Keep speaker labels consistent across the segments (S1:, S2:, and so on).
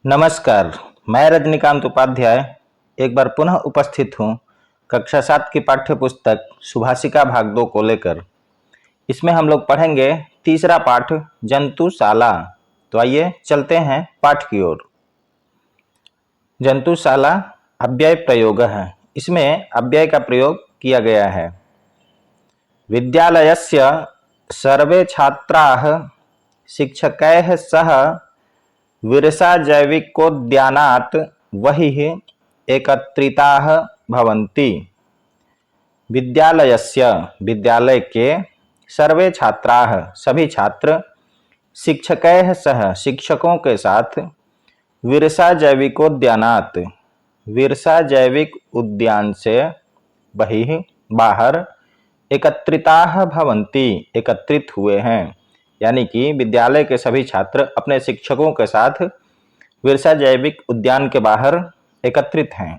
S1: नमस्कार। मैं रजनीकांत उपाध्याय एक बार पुनः उपस्थित हूँ कक्षा 7 की पाठ्य पुस्तक सुभाषिका भाग 2 को लेकर। इसमें हम लोग पढ़ेंगे तीसरा पाठ जंतुशाला। तो आइए चलते हैं पाठ की ओर। जंतुशाला अव्यय प्रयोग है। इसमें अव्यय का प्रयोग किया गया है। विद्यालयस्य सर्वे छात्राः शिक्षकैः सह विरसा जैविकोद्यानात् बहिः एकत्रिताः भवन्ति। विद्यालयस्य विद्यालय के सर्वे छात्राः सभी छात्र शिक्षकैः सह शिक्षकों के साथ विरसा जैविकोद्यानात् विरसा जैविक उद्यान से बहिः बाहर एकत्रिताः भवन्ति एकत्रित हुए हैं। यानी कि विद्यालय के सभी छात्र अपने शिक्षकों के साथ विरसा जैविक उद्यान के बाहर एकत्रित हैं।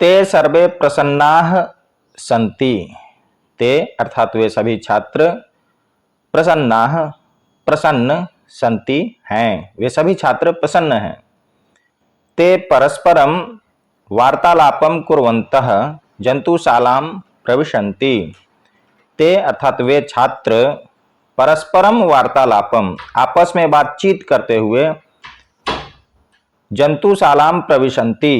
S1: ते सर्वे प्रसन्नाः सन्ति। ते अर्थात वे सभी छात्र प्रसन्नाः प्रसन्न सन्ति हैं। वे सभी छात्र प्रसन्न हैं। ते परस्परं वार्तालापं कुर्वन्तः जंतुशालां प्रविशन्ति। ते अर्थात वे छात्र परस्परम वार्तालापम आपस में बातचीत करते हुए जंतुशालाम प्रविशन्ति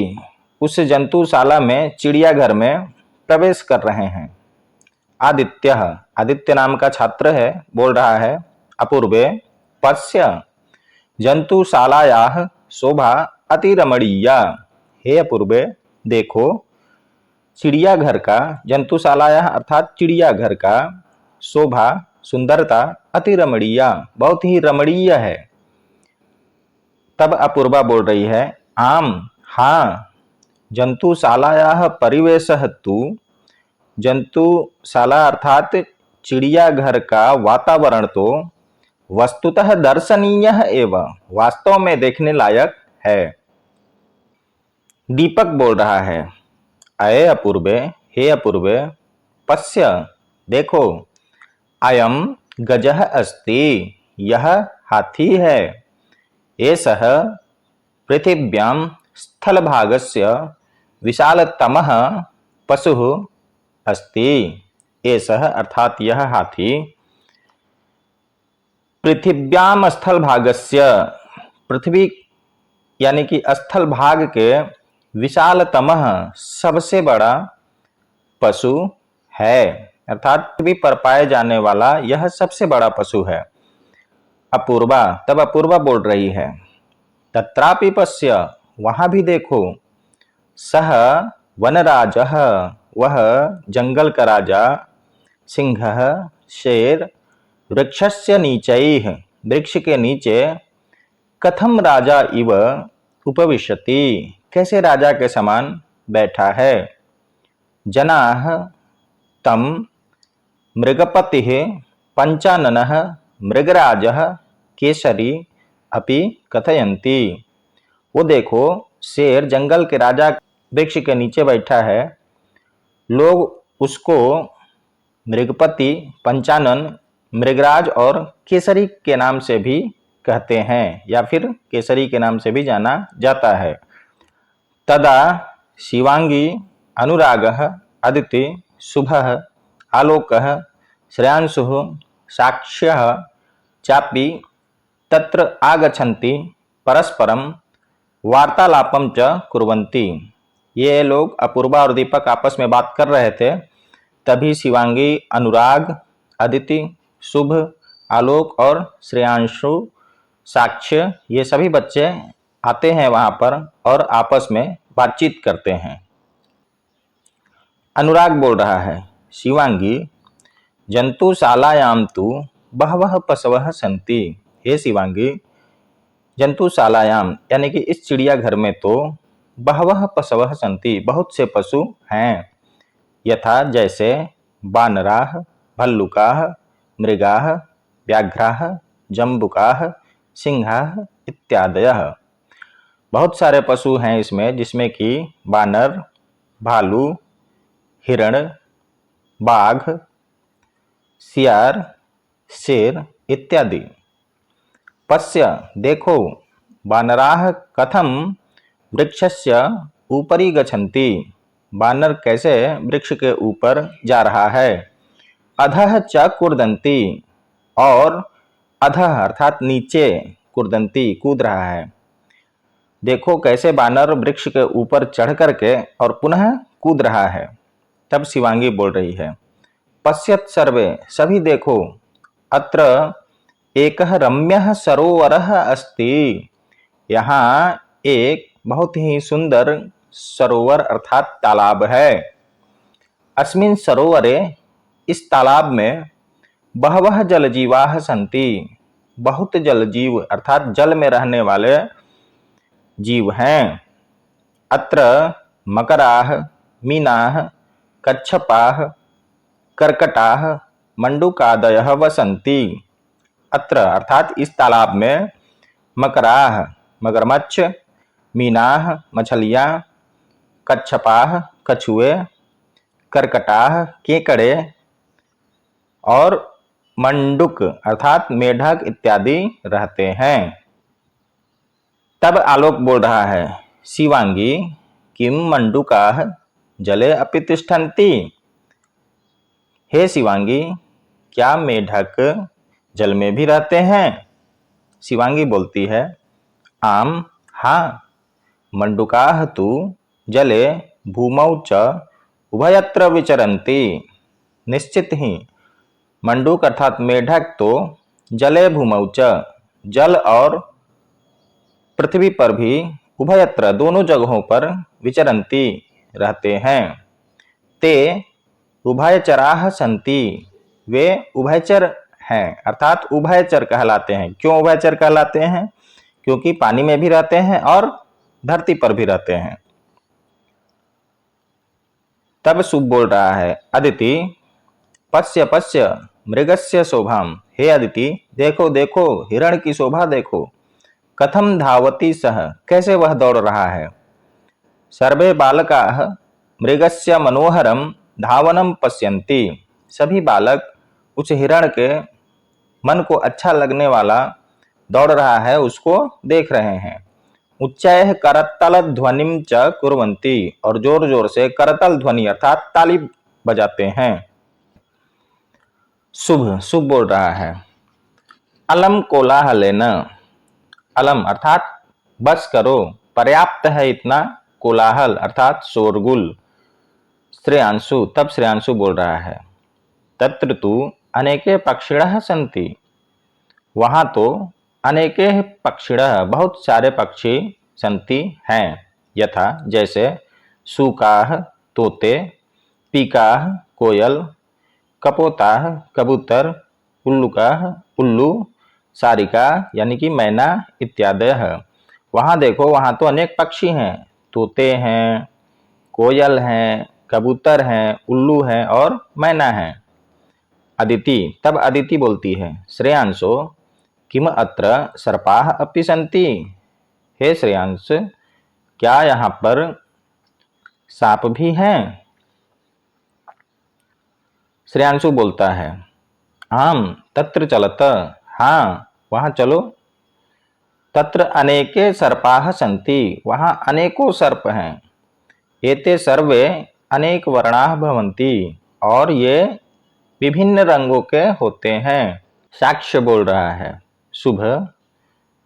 S1: उस जंतुशाला में चिड़ियाघर में प्रवेश कर रहे हैं। आदित्य आदित्य नाम का छात्र है, बोल रहा है अपूर्वे पश्य जंतुशालायाः शोभा अतिरमणीया। हे अपूर्वे देखो चिड़ियाघर का जंतुशालायाः अर्थात चिड़ियाघर का शोभा सुंदरता अतिरमणीय बहुत ही रमणीय है। तब अपूर्वा बोल रही है आम हाँ जंतुशालायाः परिवेशः तु जंतुशाला अर्थात चिड़ियाघर का वातावरण तो वस्तुतः दर्शनीय एवं वास्तव में देखने लायक है। दीपक बोल रहा है अये अपूर्वे हे अपूर्वे पश्य देखो अयम गजः अस्ति यह हाथी है। एषः पृथिव्यां स्थलभागस्य विशालतमः पशुः अस्ति। एषः अर्थात यह हाथी पृथिव्यां स्थलभागस्य पृथ्वी यानी कि स्थल भाग के विशालतमः सबसे बड़ा पशु है। अर्थात पृथ्वी पर पाए जाने वाला यह सबसे बड़ा पशु है। अपूर्वा तब अपूर्वा बोल रही है तत्रापि पश्य वहां भी देखो सह वनराजः वह जंगल का राजा सिंहः शेर वृक्षस्य नीचैः वृक्ष के नीचे कथम राजा इव उपविशति कैसे राजा के समान बैठा है। जनाः तम मृगपतिः पंचाननः मृगराजः केसरी अपि कथयन्ति। वो देखो शेर जंगल के राजा वृक्ष के नीचे बैठा है। लोग उसको मृगपति पंचानन मृगराज और केसरी के नाम से भी कहते हैं या फिर केसरी के नाम से भी जाना जाता है। तदा शिवांगी अनुरागः अदिति शुभः आलोकः श्रेयांशुः साक्ष्यः चापि तत्र आगच्छन्ति परस्परं वार्तालापं च कुर्वन्ति। ये लोग अपूर्वा और दीपक आपस में बात कर रहे थे। तभी शिवांगी अनुराग अदिति शुभ आलोक और श्रेयांशु साक्ष्य ये सभी बच्चे आते हैं वहां पर और आपस में बातचीत करते हैं। अनुराग बोल रहा है शिवांगी जंतुशालायां तु बहवः पशवः सन्ति। हे शिवांगी जंतुशालायां यानी कि इस चिड़ियाघर में तो बहवः पशवः सन्ति बहुत से पशु हैं। यथा जैसे बानराः भल्लुकाः मृगाः व्याघ्राः जम्बुकाः सिंहाः इत्यादयः। बहुत सारे पशु हैं इसमें जिसमें कि बानर भालू हिरण बाघ सियार शेर इत्यादि। पश्य देखो, वानराः कथम वृक्षस्य ऊपरी गच्छन्ति, वानर कैसे वृक्ष के ऊपर जा रहा है। अधः च कूर्दन्ति, और अधः अर्थात नीचे, कूर्दन्ति कूद रहा है। देखो कैसे वानर वृक्ष के ऊपर चढ़ करके और पुनः कूद रहा है। तब शिवांगी बोल रही है, पश्यत सर्वे, सभी देखो, अत्र एकः रम्यः सरोवरः अस्ति, यहाँ एक बहुत ही सुंदर सरोवर अर्थात तालाब है। अस्मिन् सरोवरे, इस तालाब में, बहवः जलजीवाः सन्ति, बहुत जलजीव अर्थात जल में रहने वाले जीव हैं। अत्र मकराः, मीनाः, कच्छपाः, कर्कटाः, मंडूकादयः वसन्ति। अत्र अर्थात इस तालाब में मकराः मगरमच्छ, मीनाः मछलियाँ, कच्छपाः कछुए, कर्कटाः केकड़े और मंडूक अर्थात मेढक इत्यादि रहते हैं। तब आलोक बोल रहा है, शिवांगी किम मंडूकाः जले अपि तिष्ठन्ति। हे शिवांगी, क्या मेढक जल में भी रहते हैं। शिवांगी बोलती है, आम हाँ, मंडूकाः तु जले भूमौ च उभयत्र विचरन्ति। निश्चित ही मंडूक अर्थात मेढक तो जले भूमौ च, जल और पृथ्वी पर भी, उभयत्र दोनों जगहों पर, विचरन्ति रहते हैं। ते उभयचराः सन्ति, वे उभयचर हैं अर्थात उभयचर कहलाते हैं। क्यों उभयचर कहलाते हैं? क्योंकि पानी में भी रहते हैं और धरती पर भी रहते हैं। तब शुभ बोल रहा है, अदिति पश्य पश्य मृगस्य शोभाम, हे अदिति देखो देखो हिरण की शोभा देखो। कथम धावती सह, कैसे वह दौड़ रहा है। सर्वे बालकाः मृगस्य मनोहरम धावनम पश्यन्ति, सभी बालक उस हिरण के मन को अच्छा लगने वाला दौड़ रहा है उसको देख रहे हैं। उच्चैः करतल ध्वनिम च कुर्वन्ति, और जोर जोर से करतल ध्वनि अर्थात ताली बजाते हैं। शुभ शुभ बोल रहा है, अलम कोलाहलेन, अलम अर्थात बस करो, पर्याप्त है इतना, कोलाहल अर्थात शोरगुल। श्रेयांशु, तब श्रेयांशु बोल रहा है, तत्र तु अनेके पक्षिणः सन्ति, वहां तो अनेके पक्षिणः बहुत सारे पक्षी सन्ति हैं। यथा जैसे सूकाः तोते, पीकाः कोयल, कपोताः कबूतर, उल्लुकाः उल्लू, सारिका यानी कि मैना इत्यादयः। वहाँ देखो वहाँ तो अनेक पक्षी हैं, तोते हैं, कोयल हैं, कबूतर हैं, उल्लू हैं और मैना हैं। अदिति, तब अदिति बोलती है, श्रेयांशो किम अत्र सर्पाः अपि सन्ति, हे श्रेयांश क्या यहाँ पर सांप भी हैं। श्रेयांशु बोलता है, आम तत्र चलत, हाँ वहाँ चलो। तत्र अनेके सर्पाः सन्ति, वहाँ अनेकों सर्प हैं। एते सर्वे अनेक वर्णाः भवन्ति, और ये विभिन्न रंगों के होते हैं। साक्ष्य बोल रहा है, शुभ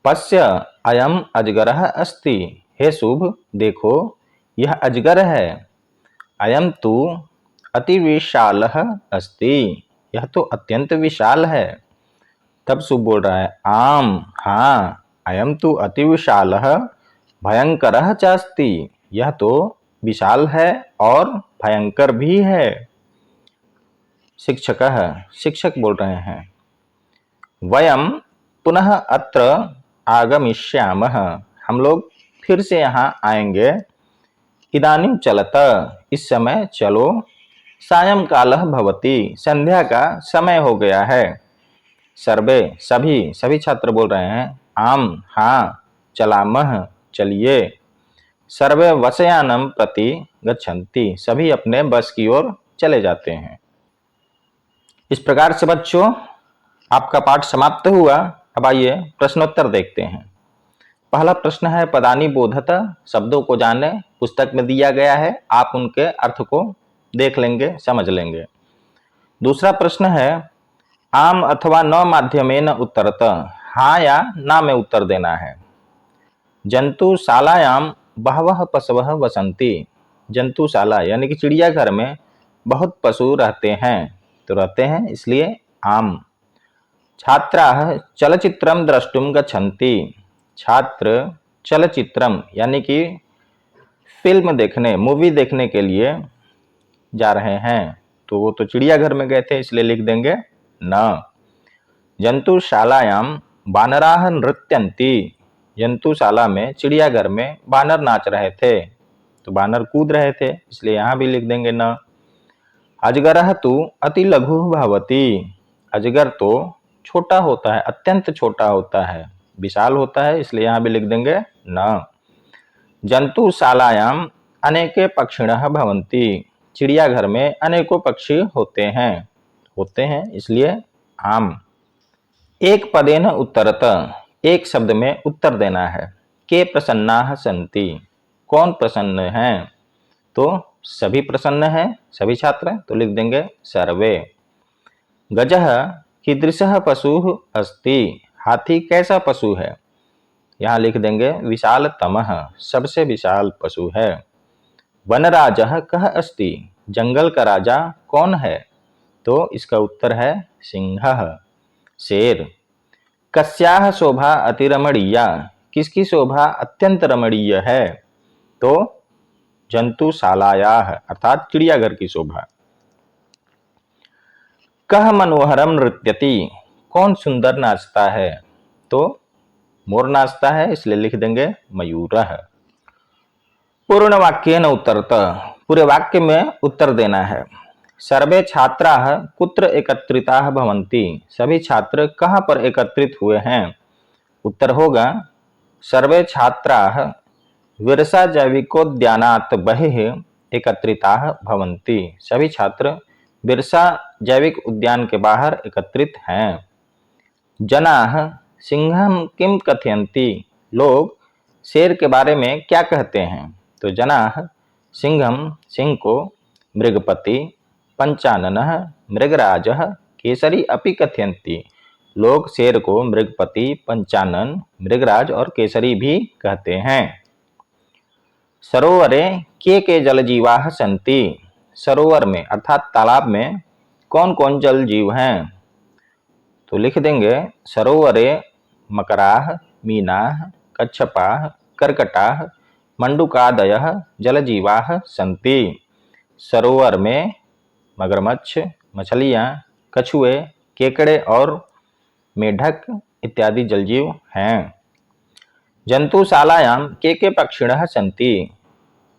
S1: पश्य अयम अजगरः अस्ति, हे शुभ देखो यह अजगर है। अयम तु अति विशालः अस्ति, यह तो अत्यंत विशाल है। तब शुभ बोल रहा है, आम हाँ, अयम तु अति विशालः भयंकरः च अस्ति, यह तो विशाल है और भयंकर भी है। शिक्षकः, शिक्षक बोल रहे हैं, वयम पुनः अत्र आगमिष्यामः, हम लोग फिर से यहाँ आएंगे। इदानीं चलत, इस समय चलो। सायंकालः भवति, संध्या का समय हो गया है। सर्वे सभी, सभी छात्र बोल रहे हैं, आम हाँ, चलामः चलिए। सर्वे वशयानम प्रति गच्छन्ति, सभी अपने बस की ओर चले जाते हैं। इस प्रकार से बच्चों आपका पाठ समाप्त हुआ। अब आइए प्रश्नोत्तर देखते हैं। पहला प्रश्न है पदानी बोधत, शब्दों को जाने, पुस्तक में दिया गया है, आप उनके अर्थ को देख लेंगे, समझ लेंगे। दूसरा प्रश्न है आम अथवा न माध्यमेन उत्तरत, हाँ या ना में उत्तर देना है। जंतुशालायाम बहवः पशवः वसन्ति, जंतुशाला यानी कि चिड़ियाघर में बहुत पशु रहते हैं, तो रहते हैं इसलिए आम। छात्राः चलचित्रं द्रष्टुं गच्छन्ति, छात्र चलचित्रम यानी कि फिल्म देखने, मूवी देखने के लिए जा रहे हैं, तो वो तो चिड़ियाघर में गए थे इसलिए लिख देंगे न। जंतुशालायाम बानराः नृत्यन्ति, जंतुशाला में चिड़ियाघर में बानर नाच रहे थे, तो बानर कूद रहे थे इसलिए यहाँ भी लिख देंगे न। अजगरः तु अति लघु भवति, अजगर तो छोटा होता है, अत्यंत छोटा होता है, विशाल होता है, इसलिए यहाँ भी लिख देंगे न। जंतुशालायाम अनेके पक्षिणः भवन्ति, चिड़ियाघर में अनेकों पक्षी होते हैं इसलिए आम। एक पदेन उत्तरत, एक शब्द में उत्तर देना है। के प्रसन्नाः सन्ति, कौन प्रसन्न हैं, तो सभी प्रसन्न हैं, सभी छात्र, तो लिख देंगे सर्वे। गजः कीदृशः पशुः अस्ति, हाथी कैसा पशु है, यहाँ लिख देंगे विशालतमः, सबसे विशाल पशु है। वनराजः कः अस्ति, जंगल का राजा कौन है, तो इसका उत्तर है सिंहः, शेर। कस्याः शोभा अतिरमणीया, किसकी शोभा अत्यंत रमणीय है, तो जंतुशालायाः अर्थात चिड़ियाघर की शोभा। कः मनोहरम नृत्यति, कौन सुंदर नाचता है, तो मोर नाचता है इसलिए लिख देंगे मयूरः। पूर्ण वाक्येन उत्तरत, पूरे वाक्य में उत्तर देना है। सर्वे छात्राः कुत्र एकत्रिताः भवन्ति, सभी छात्र कहाँ पर एकत्रित हुए हैं, उत्तर होगा सर्वे छात्राः विरसा जैविकोद्यानात् बहिः एकत्रिताः भवन्ति, सभी छात्र बिरसा जैविक उद्यान के बाहर एकत्रित हैं। जनाः सिंहं किम कथयन्ति, लोग शेर के बारे में क्या कहते हैं, तो जनाः सिंहं, सिंह को, मृगपति, पंचाननः मृगराजः केसरी अपि कथयन्ति, लोग शेर को मृगपति, पंचानन, मृगराज और केसरी भी कहते हैं। सरोवरे के जलजीवाः सन्ति, सरोवर में अर्थात तालाब में कौन कौन जल जीव हैं, तो लिख देंगे सरोवरे मकराः मीनाः कच्छपाः कर्कटाः मंडूकादयः जलजीवाः सन्ति, सरोवर में मगरमच्छ, मछलियाँ, कछुए, केकड़े और मेढक इत्यादि जलजीव हैं। जंतुशालायाम के पक्षिणः सन्ति,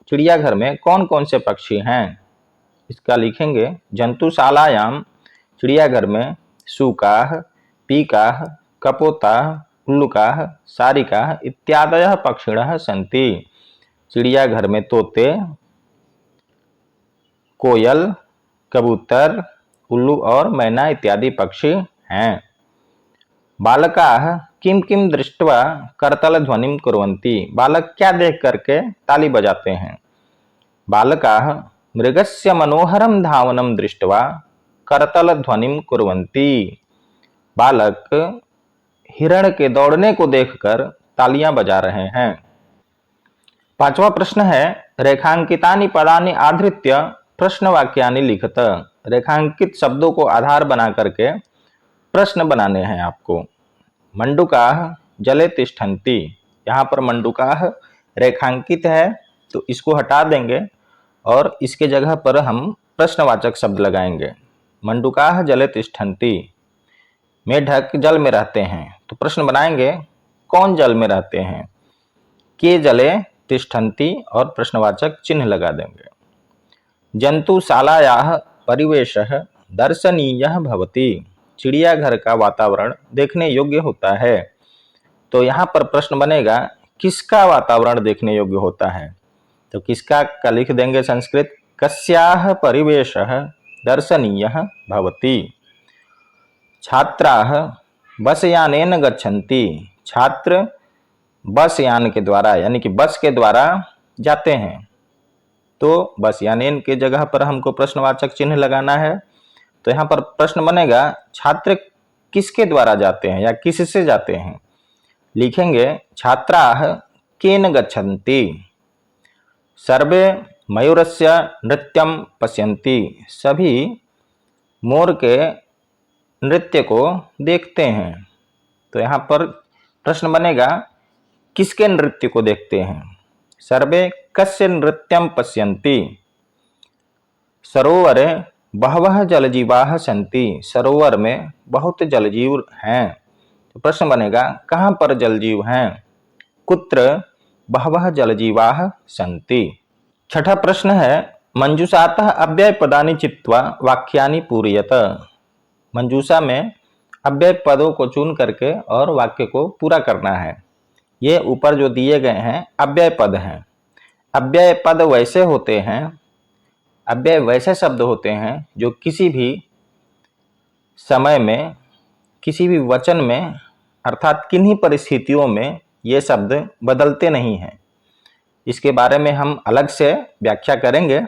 S1: चिड़ियाघर में कौन कौन से पक्षी हैं, इसका लिखेंगे जंतुशालायाम चिड़ियाघर में सूकाः, पीकाः, कपोताः, उल्लुकाः, सारिकाः इत्यादयः पक्षिणः सन्ति, चिड़ियाघर में तोते, कोयल, कबूतर, उल्लू और मैना इत्यादि पक्षी हैं। बालकाः किम किम दृष्ट्वा करतल ध्वनिं कुर्वन्ति, बालक क्या देख करके ताली बजाते हैं। बालकाः मृगस्य मनोहरं धावनं दृष्ट्वा करतल ध्वनिं कुर्वन्ति, बालक हिरण के दौड़ने को देखकर तालियां बजा रहे हैं। पांचवा प्रश्न है रेखांकितानि पदानि आधृत्य प्रश्न वाक्यानि लिखत, रेखांकित शब्दों को आधार बना करके प्रश्न बनाने हैं आपको। मंडूकाः जले तिष्ठन्ति, यहाँ पर मंडूकाः रेखांकित है तो इसको हटा देंगे और इसके जगह पर हम प्रश्नवाचक शब्द लगाएंगे। मंडूकाः जले तिष्ठन्ति, मेढक जल में रहते हैं, तो प्रश्न बनाएंगे कौन जल में रहते हैं, के जले तिष्ठन्ति और प्रश्नवाचक चिन्ह लगा देंगे। जंतुशालायाः परिवेशः दर्शनीयः भवति, चिड़ियाघर का वातावरण देखने योग्य होता है, तो यहाँ पर प्रश्न बनेगा किसका वातावरण देखने योग्य होता है, तो किसका का लिख देंगे संस्कृत कस्याः परिवेशः दर्शनीयः भवति। छात्राः बस यानेन गच्छन्ति, छात्र बस यान के द्वारा यानी कि बस के द्वारा जाते हैं। तो बस यानेन के जगह पर हमको प्रश्नवाचक चिन्ह लगाना है। तो यहाँ पर प्रश्न बनेगा छात्र किसके द्वारा जाते हैं या किससे जाते हैं। लिखेंगे छात्राः केन गच्छन्ति, सर्वे मयूरस्य नृत्यं पश्यन्ति, सभी मोर के नृत्य को देखते हैं। तो यहाँ पर प्रश्न बनेगा किसके नृत्य को देखते हैं। सर्वे कस्य नृत्यं पश्यन्ति, सरोवरे बहवः जलजीवाः सन्ति, सरोवर में बहुत जलजीव हैं। तो प्रश्न बनेगा कहाँ पर जलजीव हैं। कुत्र बहवः जलजीवाः सन्ति। छठा प्रश्न है मंजूषातः अव्यय पदानि चित्वा वाक्यानि पूरयत। मंजूषा में अव्यय पदों को चुन करके और वाक्य को पूरा करना है। ये ऊपर जो दिए गए हैं अव्यय पद हैं। अव्यय पद वैसे होते हैं, अव्यय वैसे शब्द होते हैं जो किसी भी समय में, किसी भी वचन में अर्थात किन्हीं परिस्थितियों में ये शब्द बदलते नहीं हैं। इसके बारे में हम अलग से व्याख्या करेंगे।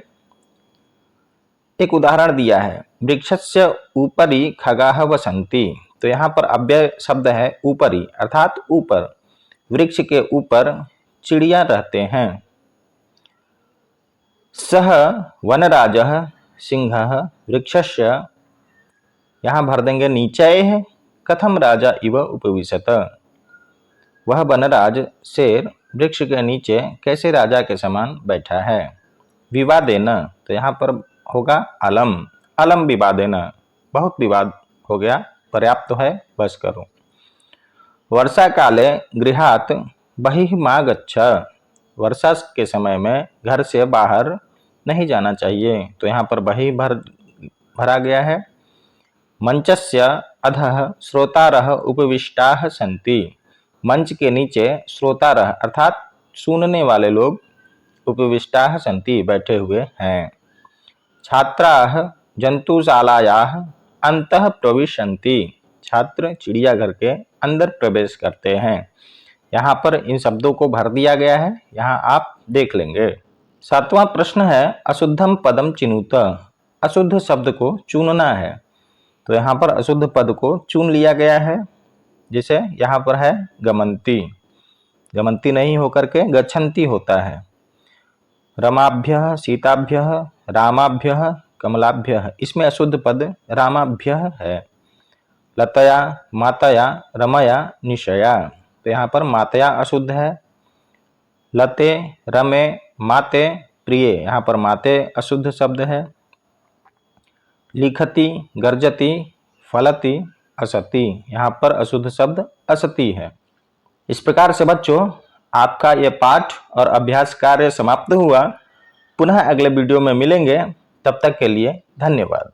S1: एक उदाहरण दिया है वृक्षस्य ऊपरी खगाः वसन्ति। तो यहाँ पर अव्यय शब्द है ऊपरी अर्थात ऊपर, वृक्ष के ऊपर चिड़िया रहते हैं। सह वनराजः सिंहः वृक्षस्य, यहाँ भर देंगे नीचैः कथम राजा इव उपविशत। वह वनराज शेर वृक्ष के नीचे कैसे राजा के समान बैठा है। विवादेन, तो यहाँ पर होगा अलम, अलम विवादेन, बहुत विवाद हो गया, पर्याप्त है, बस करो। वर्षा काले गृहात् बहिः मा गच्छ, वर्षा के समय में घर से बाहर नहीं जाना चाहिए। तो यहाँ पर बहिः भरा गया है। मंचस्य अधः श्रोतारः उपविष्टाः सन्ति, मंच के नीचे श्रोतारः अर्थात सुनने वाले लोग उपविष्टाः सन्ति बैठे हुए हैं। छात्राः जंतुशालायाः अन्तः प्रविशन्ति, छात्र चिड़ियाघर के अंदर प्रवेश करते हैं। यहाँ पर इन शब्दों को भर दिया गया है, यहाँ आप देख लेंगे। सातवां प्रश्न है अशुद्धम पदम चिनुत, अशुद्ध शब्द को चुनना है। तो यहाँ पर अशुद्ध पद को चुन लिया गया है, जिसे यहाँ पर है गमन्ति, गमन्ति नहीं होकर के गच्छन्ति होता है। रमाभ्यः सीताभ्यः रामाभ्यः कमलाभ्यः, इसमें अशुद्ध पद रामाभ्यः है। लतया मातया रमया निशया, तो यहाँ पर मातया अशुद्ध है। लते रमे माते प्रिय, यहाँ पर माते अशुद्ध शब्द है। लिखति गर्जति फलति असति, यहाँ पर अशुद्ध शब्द असति है। इस प्रकार से बच्चों आपका यह पाठ और अभ्यास कार्य समाप्त हुआ। पुनः अगले वीडियो में मिलेंगे, तब तक के लिए धन्यवाद।